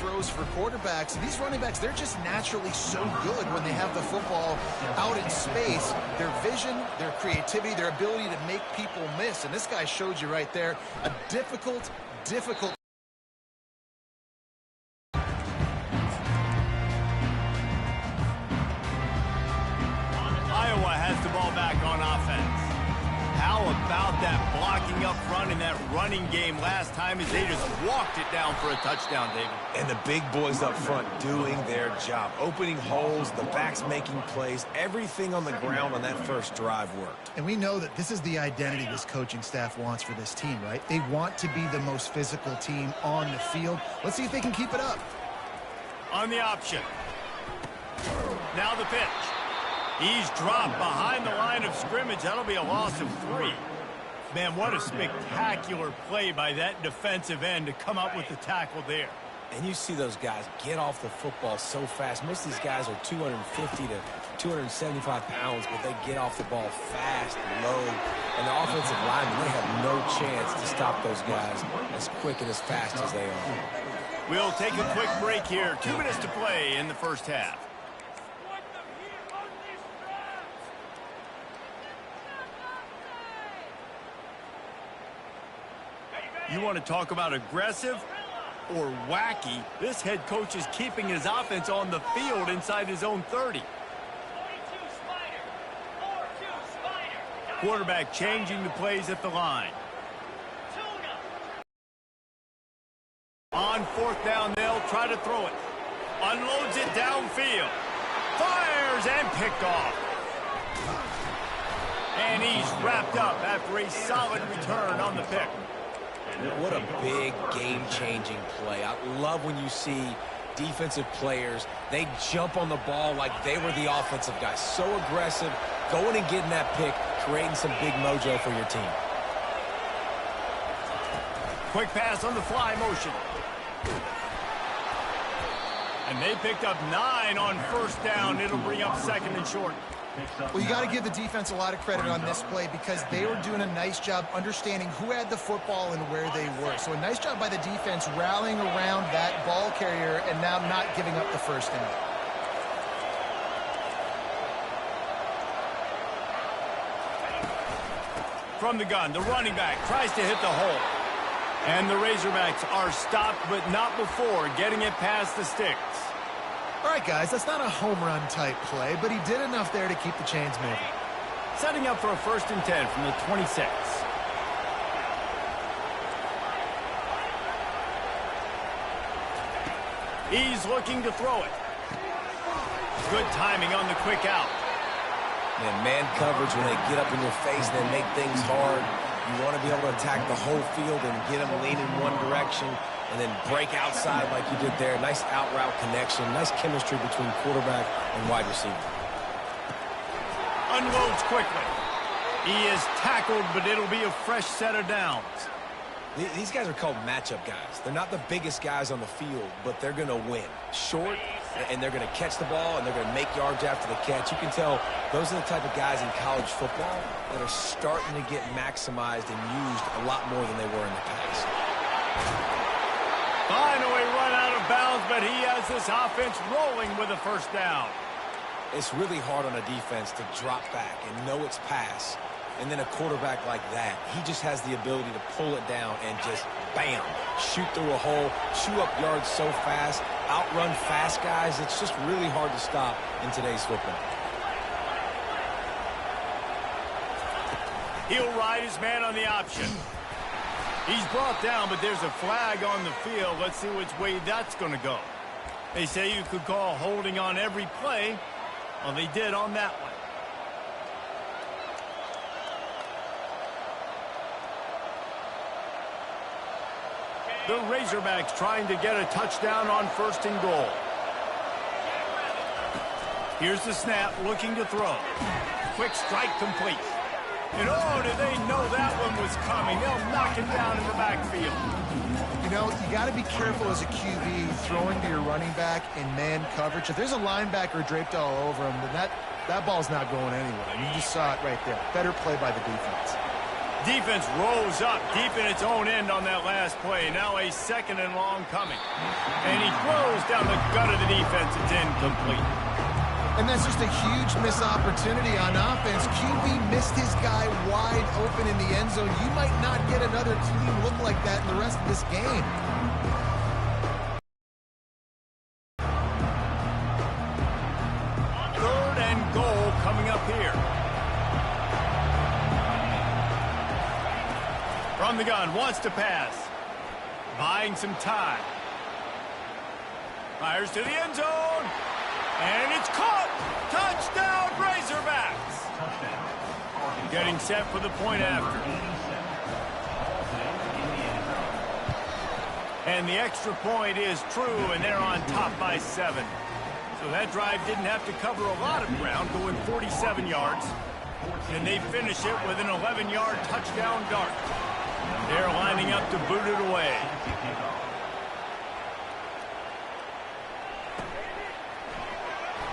throws for quarterbacks. These running backs, they're just naturally so good when they have the football out in space. Their vision, their creativity, their ability to make people miss. And this guy showed you right there a difficult Iowa has the ball back on offense. How about that blocking up front in that running game last time as they just walked it down for a touchdown, David? And the big boys up front doing their job. Opening holes, the backs making plays. Everything on the ground on that first drive worked. And we know that this is the identity this coaching staff wants for this team, right? They want to be the most physical team on the field. Let's see if they can keep it up. On the option. Now the pitch. He's dropped behind the line of scrimmage. That'll be a loss of 3. Man, what a spectacular play by that defensive end to come up with the tackle there. And you see those guys get off the football so fast. Most of these guys are 250 to 275 pounds, but they get off the ball fast, low. And the offensive linemen, they have no chance to stop those guys as quick and as fast as they are. We'll take a quick break here. 2 minutes to play in the first half. You want to talk about aggressive or wacky? This head coach is keeping his offense on the field inside his own 30. Quarterback changing the plays at the line. On 4th down, they'll try to throw it. Unloads it downfield. Fires and picked off. And he's wrapped up after a solid return on the pick. What a big game-changing play. I love when you see defensive players, they jump on the ball like they were the offensive guys. So aggressive, going and getting that pick, creating some big mojo for your team. Quick pass on the fly motion. And they picked up 9 on 1st down. It'll bring up 2nd and short. Well, you got to give the defense a lot of credit on this play because they were doing a nice job understanding who had the football and where they were. So a nice job by the defense rallying around that ball carrier and now not giving up the 1st down. From the gun, the running back tries to hit the hole. And the Razorbacks are stopped, but not before getting it past the sticks. All right, guys, that's not a home run type play, but he did enough there to keep the chains moving. Setting up for a 1st and 10 from the 26. He's looking to throw it. Good timing on the quick out. Man coverage, when they get up in your face, they make things hard. You want to be able to attack the whole field and get them leaning one direction and then break outside like you did there. Nice out route connection. Nice chemistry between quarterback and wide receiver. Unloads quickly. He is tackled, but it'll be a fresh set of downs. These guys are called matchup guys. They're not the biggest guys on the field, but they're going to win. Short, and they're going to catch the ball, and they're going to make yards after the catch. You can tell those are the type of guys in college football that are starting to get maximized and used a lot more than they were in the past. Finally run out of bounds, but he has this offense rolling with a 1st down. It's really hard on a defense to drop back and know it's pass. And then a quarterback like that, he just has the ability to pull it down and just, bam, shoot through a hole, chew up yards so fast, outrun fast guys. It's just really hard to stop in today's football. He'll ride his man on the option. He's brought down, but there's a flag on the field. Let's see which way that's going to go. They say you could call holding on every play. Well, they did on that one. The Razorbacks trying to get a touchdown on 1st and goal. Here's the snap, looking to throw. Quick strike complete. And oh, did they know that one was coming? They'll knock it down in the backfield. You know, you got to be careful as a QB throwing to your running back in man coverage. If there's a linebacker draped all over him, then that ball's not going anywhere. You just saw it right there. Better play by the defense. Defense rose up deep in its own end on that last play. Now a 2nd and long coming. And he throws down the gut of the defense. It's incomplete. And that's just a huge missed opportunity on offense. QB missed his guy wide open in the end zone. You might not get another clean look like that in the rest of this game. Third and goal coming up here. From the gun, wants to pass. Buying some time. Fires to the end zone. And it's caught. Touchdown, Razorbacks. Getting set for the point after. And the extra point is true, and they're on top by 7. So that drive didn't have to cover a lot of ground, going 47 yards. And they finish it with an 11-yard touchdown dart. They're lining up to boot it away.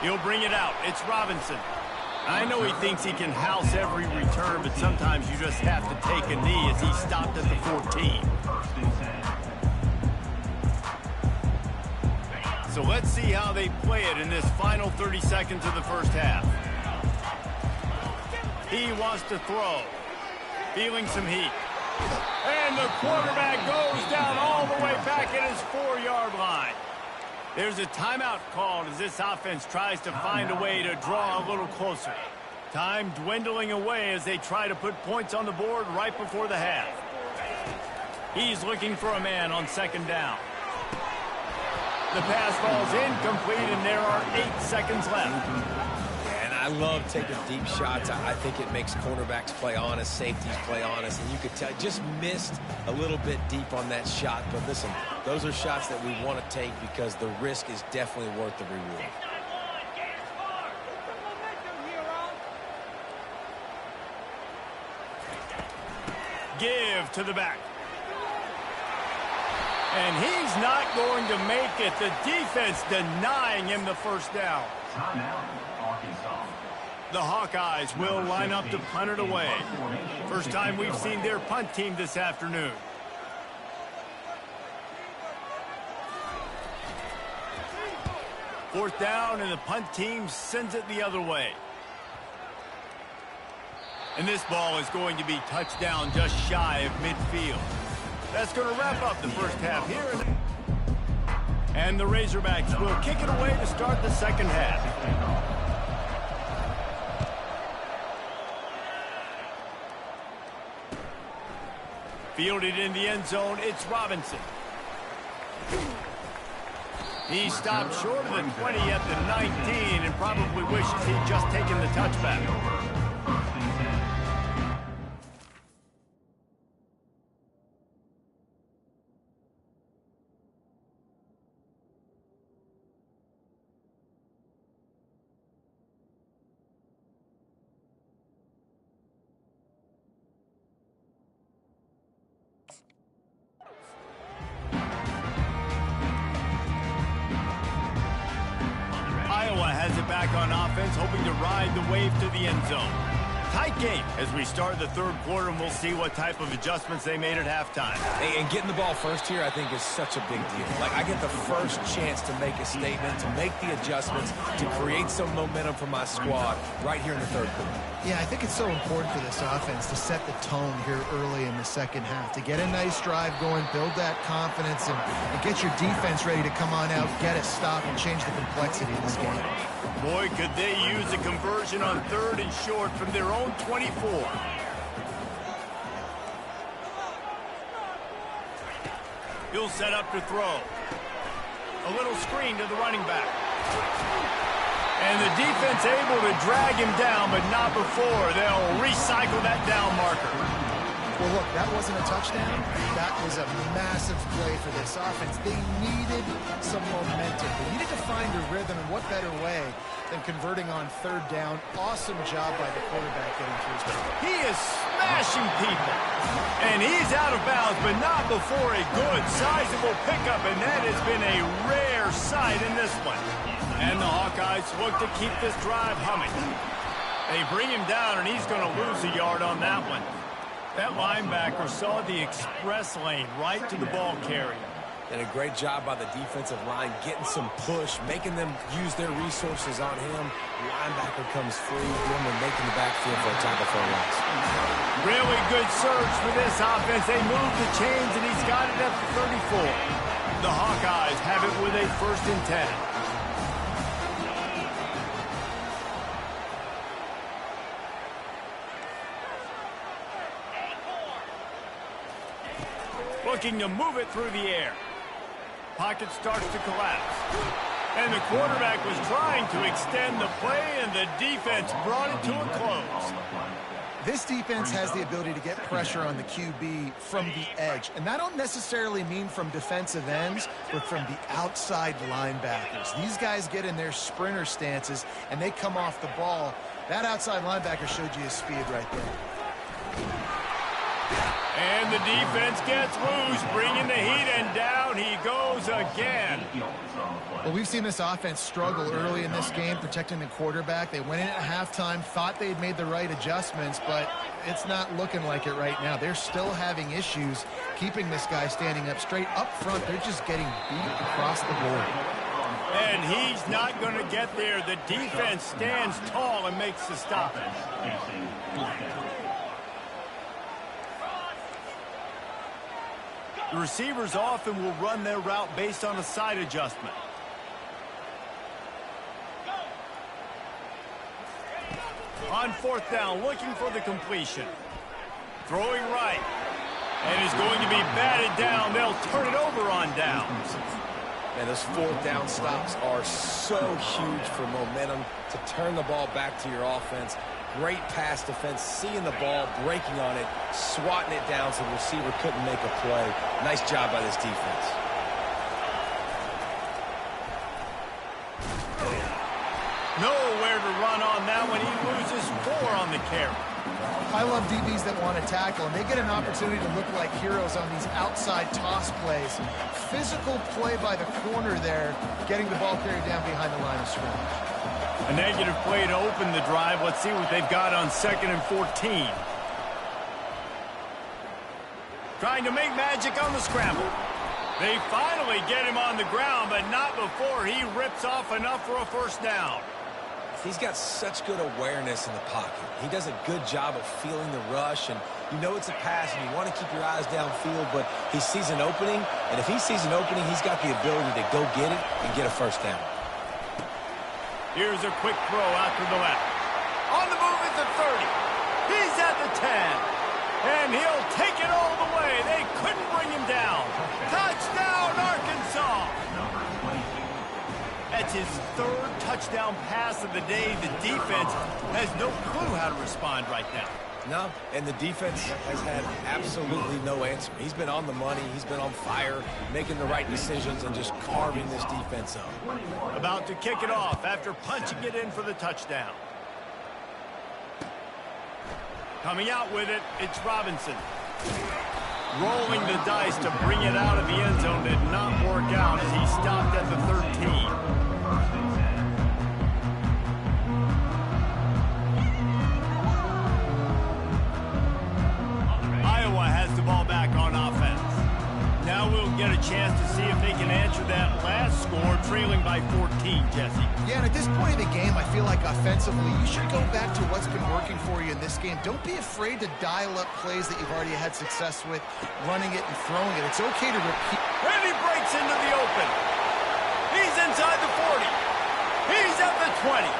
He'll bring it out. It's Robinson. I know he thinks he can house every return, but sometimes you just have to take a knee as he stopped at the 14. So let's see how they play it in this final 30 seconds of the first half. He wants to throw. Feeling some heat. And the quarterback goes down all the way back at his 4-yard line. There's a timeout called as this offense tries to find a way to draw a little closer. Time dwindling away as they try to put points on the board right before the half. He's looking for a man on 2nd down. The pass ball's incomplete, and there are 8 seconds left. And I love taking deep shots. I think it makes cornerbacks play honest, safeties play honest, and you could tell just missed a little bit deep on that shot. But listen, those are shots that we want to take because the risk is definitely worth the reward. Give to the back. And he's not going to make it. The defense denying him the first down. The Hawkeyes will line up to punt it away. First time we've seen their punt team this afternoon. Fourth down, and the punt team sends it the other way. And this ball is going to be touchdown just shy of midfield. That's going to wrap up the first half here. And the Razorbacks will kick it away to start the second half. Fielded in the end zone, it's Robinson. He stopped short of the 20 at the 19 and probably wishes he'd just taken the touchback. Has it back on offense, hoping to ride the wave to the end zone. Tight game as we start the third quarter, and we'll see what type of adjustments they made at halftime. Hey, and getting the ball first here, I think, is such a big deal. Like, I get the first chance to make a statement, to make the adjustments, to create some momentum for my squad right here in the third quarter. Yeah, I think it's so important for this offense to set the tone here early in the second half, to get a nice drive going, build that confidence, and get your defense ready to come on out, get a stop, and change the complexity of this game. Boy, could they use a conversion on 3rd and short from their own 24. He'll set up to throw. A little screen to the running back. And the defense able to drag him down, but not before. They'll recycle that down marker. Well, look, that wasn't a touchdown. That was a massive play for this offense. They needed some momentum. They needed to find a rhythm, and what better way than converting on 3rd down. Awesome job by the quarterback getting through his ball. He is smashing people. And he's out of bounds, but not before a good, sizable pickup, and that has been a rare sight in this one. And the Hawkeyes look to keep this drive humming. They bring him down, and he's going to lose a yard on that one. That linebacker saw the express lane right to the ball carrier. And a great job by the defensive line getting some push, making them use their resources on him. Linebacker comes free, doing the making the backfield for a tackle for a loss. Really good surge for this offense. They move the chains, and he's got it at the 34. The Hawkeyes have it with a 1st and 10. Looking to move it through the air. Pocket starts to collapse. And the quarterback was trying to extend the play, and the defense brought it to a close. This defense has the ability to get pressure on the QB from the edge. And that don't necessarily mean from defensive ends, but from the outside linebackers. These guys get in their sprinter stances, and they come off the ball. That outside linebacker showed you his speed right there. And the defense gets loose, bringing the heat, and down he goes again. Well, we've seen this offense struggle early in this game, protecting the quarterback. They went in at halftime, thought they'd made the right adjustments, but it's not looking like it right now. They're still having issues keeping this guy standing up straight. Up front, they're just getting beat across the board. And he's not going to get there. The defense stands tall and makes the stop. The receivers often will run their route based on a side adjustment. On 4th down, looking for the completion. Throwing right. And is going to be batted down. They'll turn it over on downs. Man, those 4th down stops are so huge for momentum to turn the ball back to your offense. Great pass defense, seeing the ball, breaking on it, swatting it down so the receiver couldn't make a play. Nice job by this defense. Nowhere to run on that one. He loses 4 on the carry. I love DBs that want to tackle, and they get an opportunity to look like heroes on these outside toss plays. Physical play by the corner there, getting the ball carried down behind the line of scrimmage. A negative play to open the drive. Let's see what they've got on 2nd and 14. Trying to make magic on the scramble. They finally get him on the ground, but not before he rips off enough for a 1st down. He's got such good awareness in the pocket. He does a good job of feeling the rush, and you know it's a pass, and you want to keep your eyes downfield, but he sees an opening, and if he sees an opening, he's got the ability to go get it and get a 1st down. Here's a quick throw out to the left. On the move at the 30. He's at the 10. And he'll take it all the way. They couldn't bring him down. Touchdown, Arkansas. That's his 3rd touchdown pass of the day. The defense has no clue how to respond right now. No, and the defense has had absolutely no answer. He's been on the money. He's been on fire, making the right decisions and just carving this defense up. About to kick it off after punching it in for the touchdown. Coming out with it, it's Robinson. Rolling the dice to bring it out of the end zone did not work out as he stopped at the 13. Iowa has the ball back on offense. Now we'll get a chance to see if they can answer that last score, trailing by 14, Jesse. Yeah, and at this point in the game, I feel like offensively, you should go back to what's been working for you in this game. Don't be afraid to dial up plays that you've already had success with, running it and throwing it. It's okay to repeat. And he breaks into the open. He's inside the 40. He's at the 20.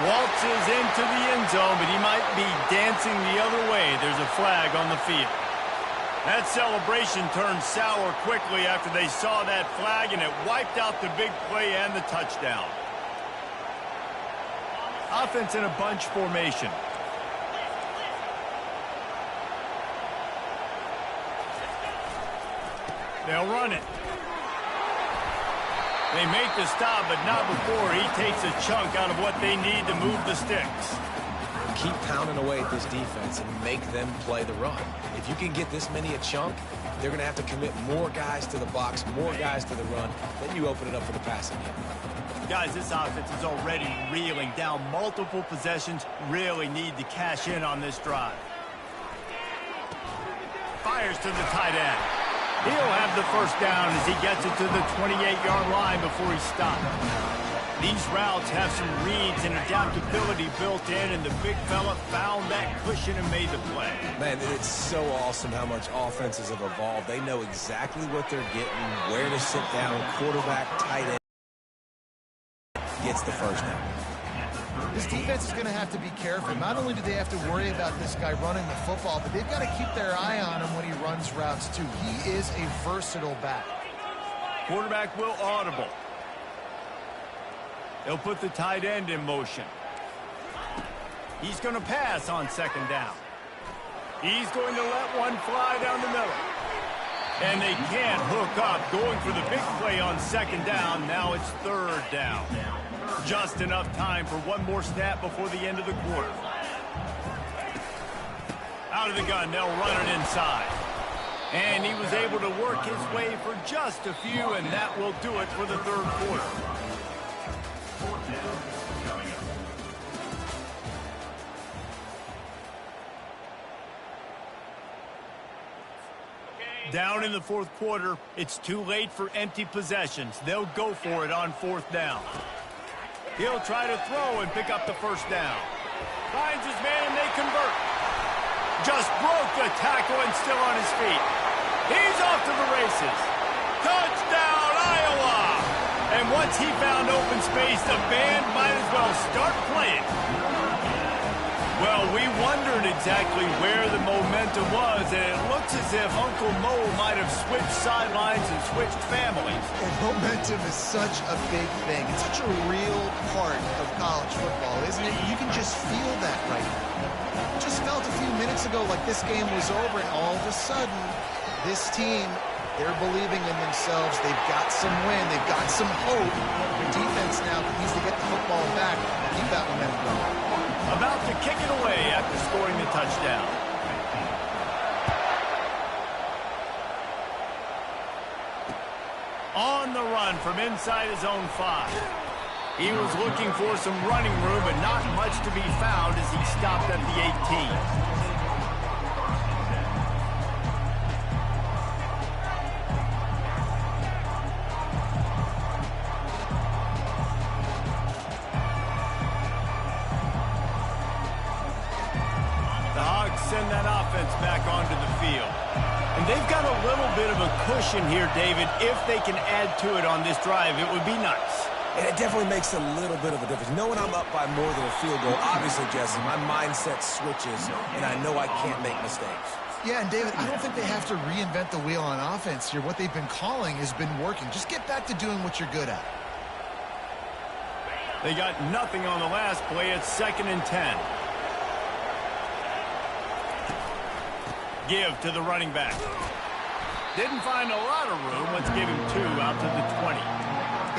Waltzes into the end zone, but he might be dancing the other way. There's a flag on the field. That celebration turned sour quickly after they saw that flag, and it wiped out the big play and the touchdown. Offense in a bunch formation. They'll run it. They make the stop, but not before he takes a chunk out of what they need to move the sticks. Keep pounding away at this defense and make them play the run. If you can get this many a chunk, they're going to have to commit more guys to the box, more guys to the run. Then you open it up for the passing game. Guys, this offense is already reeling down multiple possessions. Really need to cash in on this drive. fires to the tight end. He'll have the first down as he gets it to the 28-yard line before he stopped. These routes have some reads and adaptability built in, and the big fella found that cushion and made the play. Man, it's so awesome how much offenses have evolved. They know exactly what they're getting, where to sit down, quarterback, tight end gets the first down. This defense is going to have to be careful. Not only do they have to worry about this guy running the football, but they've got to keep their eye on him when he runs routes, too. He is a versatile back. Quarterback will audible. They'll put the tight end in motion. He's going to pass on second down. He's going to let one fly down the middle. And they can't hook up, going for the big play on second down. Now it's third down. Just enough time for one more snap before the end of the quarter. Out of the gun, they'll run it inside. And he was able to work his way for just a few, and that will do it for the third quarter. Down in the fourth quarter, it's too late for empty possessions. They'll go for it on fourth down. He'll try to throw and pick up the first down. Finds his man and they convert. Just broke the tackle and still on his feet. He's off to the races. Touchdown, Iowa! And once he found open space, the band might as well start playing. Well, we wondered exactly where the momentum was, and it looks as if Uncle Mo might have switched sidelines and switched families. And momentum is such a big thing. It's such a real part of college football, isn't it? You can just feel that right now. It just felt a few minutes ago like this game was over, and all of a sudden, this team, they're believing in themselves. They've got some wind. They've got some hope. The defense now needs to get the football back and keep that momentum going. About to kick it away after scoring the touchdown. On the run from inside his own 5. He was looking for some running room, but not much to be found as he stopped at the 18. Send that offense back onto the field. And they've got a little bit of a cushion here, David. If they can add to it on this drive, it would be nice. And it definitely makes a little bit of a difference. Knowing I'm up by more than a field goal, obviously, Jesse, my mindset switches, and I know I can't make mistakes. Yeah, and David, I don't think they have to reinvent the wheel on offense here. What they've been calling has been working. Just get back to doing what you're good at. They got nothing on the last play. It's 2nd and 10. Give to the running back. Didn't find a lot of room. Let's give him 2 out to the 20.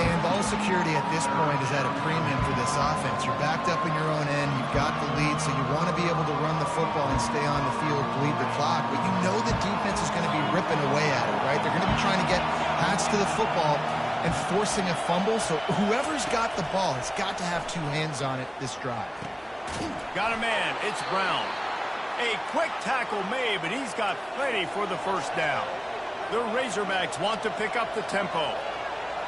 And ball security at this point is at a premium for this offense. You're backed up in your own end. You've got the lead, so you want to be able to run the football and stay on the field, bleed the clock. But you know the defense is going to be ripping away at it, right? They're going to be trying to get backs to the football and forcing a fumble. So whoever's got the ball has got to have 2 hands on it this drive. Got a man. It's Brown. A quick tackle made, but he's got plenty for the first down. The Razorbacks want to pick up the tempo.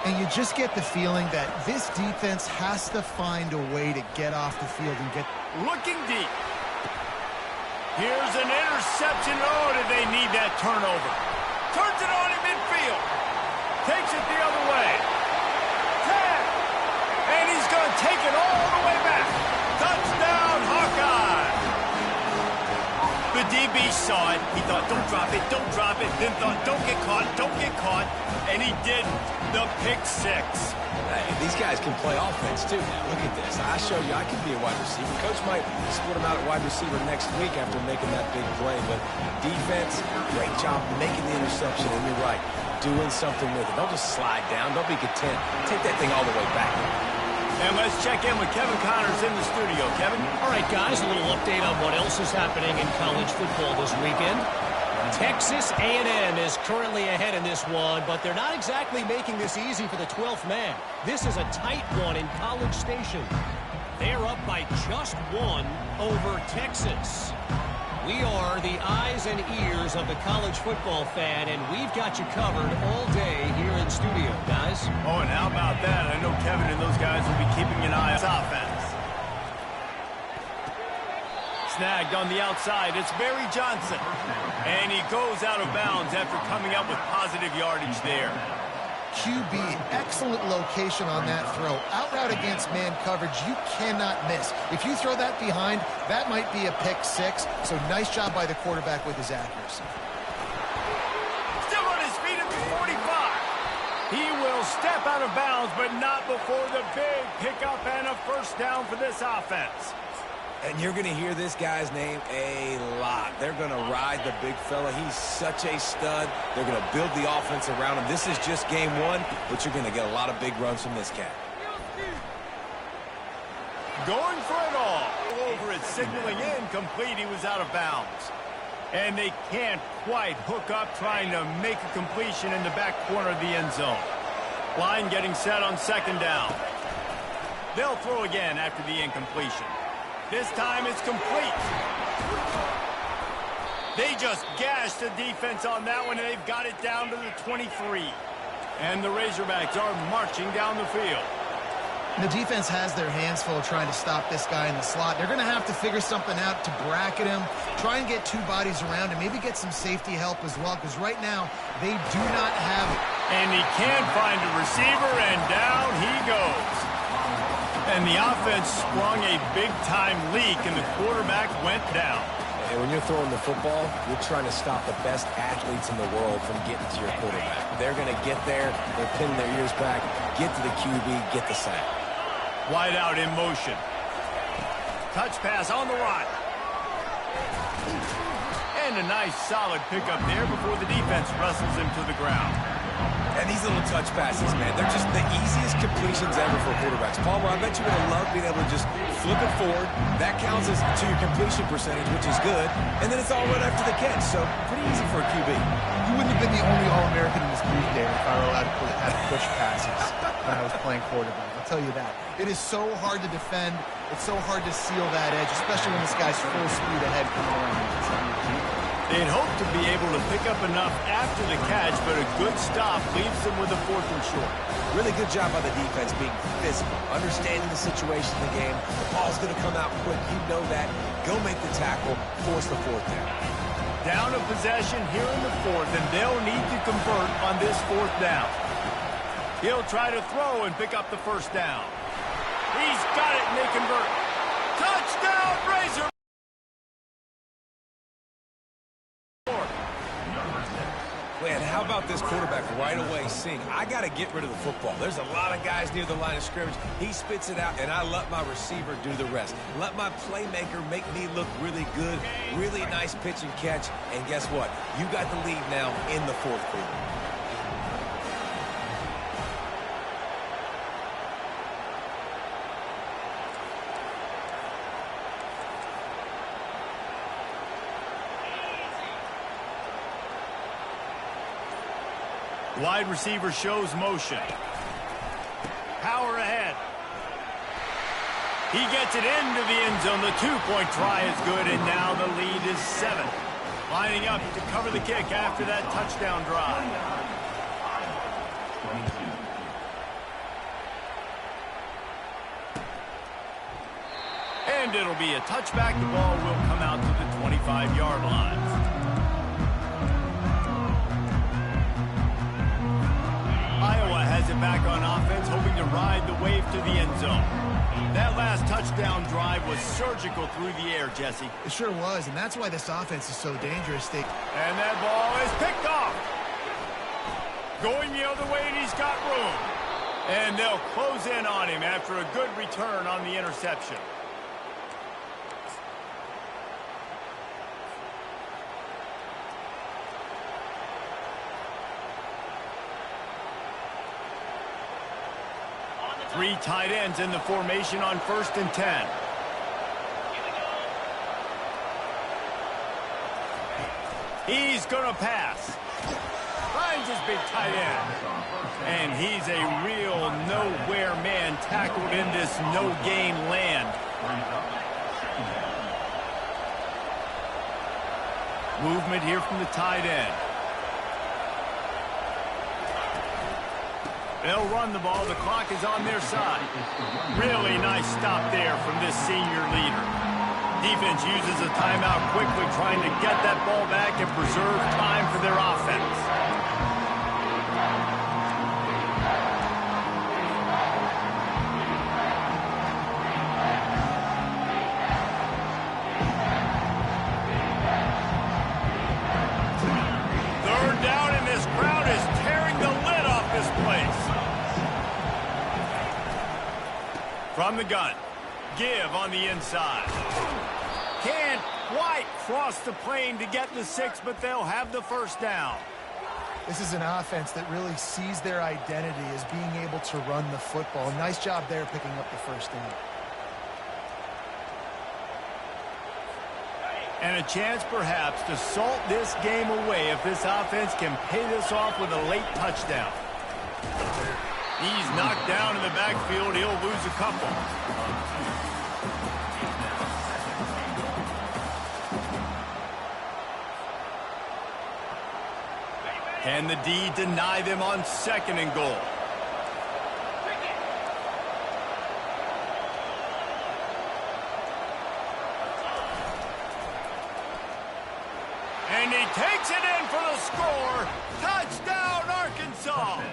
And you just get the feeling that this defense has to find a way to get off the field and get... Looking deep. Here's an interception. Oh, did they need that turnover? Turns it on in midfield. Takes it the other way. 10. And he's going to take it all the way back. Touchdown, Hawkeye. The DB saw it. He thought, don't drop it, don't drop it. Then thought, don't get caught, don't get caught. And he didn't. The pick 6. Hey, these guys can play offense, too. Now, look at this. I show you I can be a wide receiver. Coach might split him out at wide receiver next week after making that big play. But defense, great job making the interception. And you're right, doing something with it. Don't just slide down. Don't be content. Take that thing all the way back. And let's check in with Kevin Connors in the studio. Kevin? All right, guys, a little update on what else is happening in college football this weekend. Texas A&M is currently ahead in this one, but they're not exactly making this easy for the 12th man. This is a tight one in College Station. They're up by just 1 over Texas. We are the eyes and ears of the college football fan, and we've got you covered all day here in studio, guys. Oh, and how about that? I know Kevin and those guys will be keeping an eye on offense. Snagged on the outside. It's Barry Johnson. And he goes out of bounds after coming up with positive yardage there. QB, excellent location on that throw. Out route against man coverage, you cannot miss. If you throw that behind, that might be a pick six. So nice job by the quarterback with his accuracy. Still on his feet at the 45. He will step out of bounds, but not before the big pickup and a first down for this offense. And you're going to hear this guy's name a lot. They're going to ride the big fella. He's such a stud. They're going to build the offense around him. This is just game one, but you're going to get a lot of big runs from this cat. Going for it all. Over it, signaling incomplete. He was out of bounds. And they can't quite hook up trying to make a completion in the back corner of the end zone. Line getting set on second down. They'll throw again after the incompletion. This time it's complete. They just gashed the defense on that one, and they've got it down to the 23. And the Razorbacks are marching down the field. The defense has their hands full trying to stop this guy in the slot. They're going to have to figure something out to bracket him, try and get two bodies around him, maybe get some safety help as well, because right now they do not have... And he can't find a receiver, and down he goes. And the offense sprung a big-time leak, and the quarterback went down. And when you're throwing the football, you're trying to stop the best athletes in the world from getting to your quarterback. They're going to get there. They're pinning their ears back, get to the QB, get the sack. Wide out in motion. Touch pass on the run. And a nice solid pickup there before the defense wrestles him to the ground. And these little touch passes, man, they're just the easiest completions ever for quarterbacks. Palmer, I bet you're going to love being able to just flip it forward. That counts as to your completion percentage, which is good. And then it's all right after the catch, so pretty easy for a QB. You wouldn't have been the only All-American in this group there if I were allowed to have push passes when I was playing quarterback. I'll tell you that. It is so hard to defend. It's so hard to seal that edge, especially when this guy's full speed ahead coming around. They'd hope to be able to pick up enough after the catch, but a good stop leaves them with a 4th and short. Really good job by the defense being physical, understanding the situation in the game. The ball's going to come out quick. You know that. Go make the tackle, force the 4th down. Down a possession here in the 4th, and they'll need to convert on this 4th down. He'll try to throw and pick up the first down. He's got it, and they convert. Touchdown, Razor! Man, how about this quarterback right away seeing, I got to get rid of the football. There's a lot of guys near the line of scrimmage. He spits it out, and I let my receiver do the rest. Let my playmaker make me look really good, really nice pitch and catch. And guess what? You got the lead now in the 4th quarter. Wide receiver shows motion. Power ahead. He gets it into the end zone. The 2-point try is good, and now the lead is 7. Lining up to cover the kick after that touchdown drive. And it'll be a touchback. The ball will come out to the 25-yard line. Iowa has it back on offense, hoping to ride the wave to the end zone. That last touchdown drive was surgical through the air, Jesse. It sure was, and that's why this offense is so dangerous. And that ball is picked off. Going the other way, and he's got room. And they'll close in on him after a good return on the interception. Three tight ends in the formation on 1st and 10. He's going to pass. Finds his big tight end. And he's a real nowhere man tackled in this no-gain land. Movement here from the tight end. They'll run the ball. The clock is on their side. Really nice stop there from this senior leader. Defense uses a timeout quickly, trying to get that ball back and preserve time for their offense. From the gun, give on the inside. Can't quite cross the plane to get the 6, but they'll have the first down. This is an offense that really sees their identity as being able to run the football. Nice job there picking up the first down. And a chance perhaps to salt this game away if this offense can pay this off with a late touchdown. He's knocked down in the backfield. He'll lose a couple. Can the D deny them on 2nd and goal? And he takes it in for the score. Touchdown, Arkansas.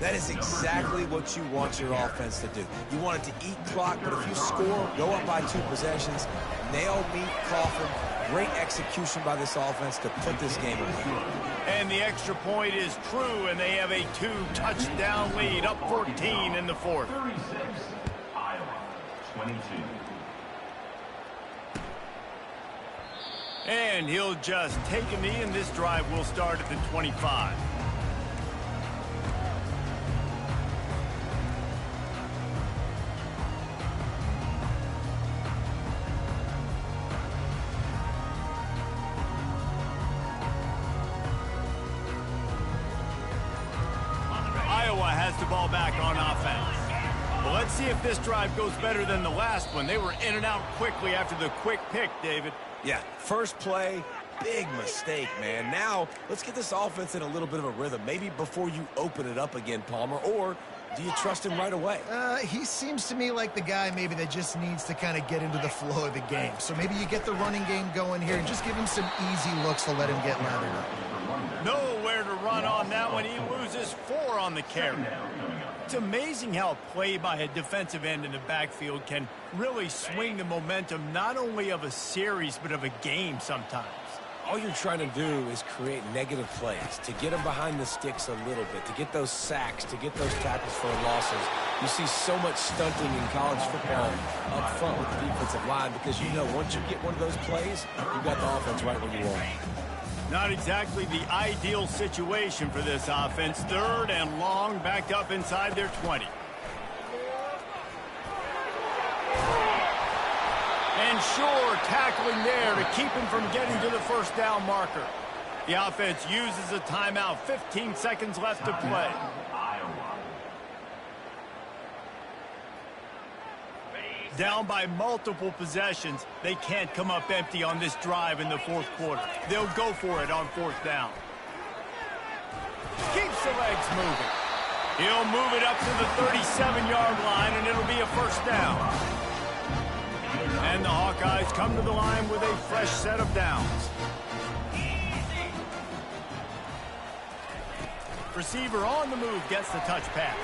That is exactly what you want your offense to do. You want it to eat clock, but if you score, go up by 2 possessions, nail meet coffin, great execution by this offense to put this game away. And the extra point is true, and they have a 2-touchdown lead, up 14 in the 4th. 36, Iowa, 22. And he'll just take a knee, and this drive will start at the 25. The ball back on offense. Well, let's see if this drive goes better than the last one. They were in and out quickly after the quick pick, David. Yeah, first play, big mistake, man. Now, let's get this offense in a little bit of a rhythm. Maybe before you open it up again, Palmer, or do you trust him right away? He seems to me like the guy maybe that just needs to kind of get into the flow of the game. So maybe you get the running game going here and just give him some easy looks to let him get lathered up. Nowhere to run on that one. He loses 4 on the carry. It's amazing how a play by a defensive end in the backfield can really swing the momentum not only of a series but of a game sometimes. All you're trying to do is create negative plays, to get them behind the sticks a little bit, to get those sacks, to get those tackles for losses. You see so much stunting in college football up front with the defensive line because you know once you get one of those plays, you got the offense right where you want it. Not exactly the ideal situation for this offense. 3rd and long, backed up inside their 20. And sure, tackling there to keep him from getting to the first down marker. The offense uses a timeout. 15 seconds left to play. Down by multiple possessions, they can't come up empty on this drive in the 4th quarter. They'll go for it on 4th down. Keeps the legs moving. He'll move it up to the 37-yard line, and it'll be a first down. And the Hawkeyes come to the line with a fresh set of downs. Receiver on the move gets the touch pass.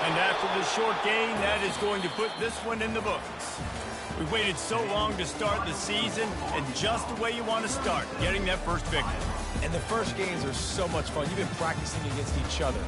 And after the short gain, that is going to put this one in the books. We've waited so long to start the season, and just the way you want to start, getting that first victory. And the first games are so much fun. You've been practicing against each other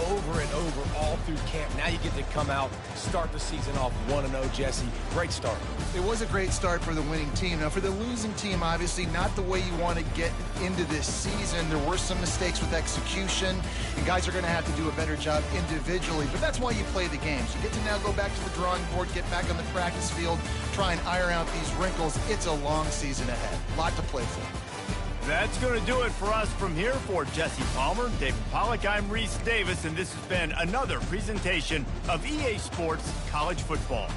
over and over all through camp. Now you get to come out, start the season off 1-0, Jesse. Great start. It was a great start for the winning team. Now, for the losing team, obviously not the way you want to get into this season. There were some mistakes with execution, and guys are going to have to do a better job individually. But that's why you play the games. You get to now go back to the drawing board, get back on the practice field, try and iron out these wrinkles. It's a long season ahead. A lot to play for. That's going to do it for us from here. For Jesse Palmer, David Pollack, I'm Reese Davis, and this has been another presentation of EA Sports College Football.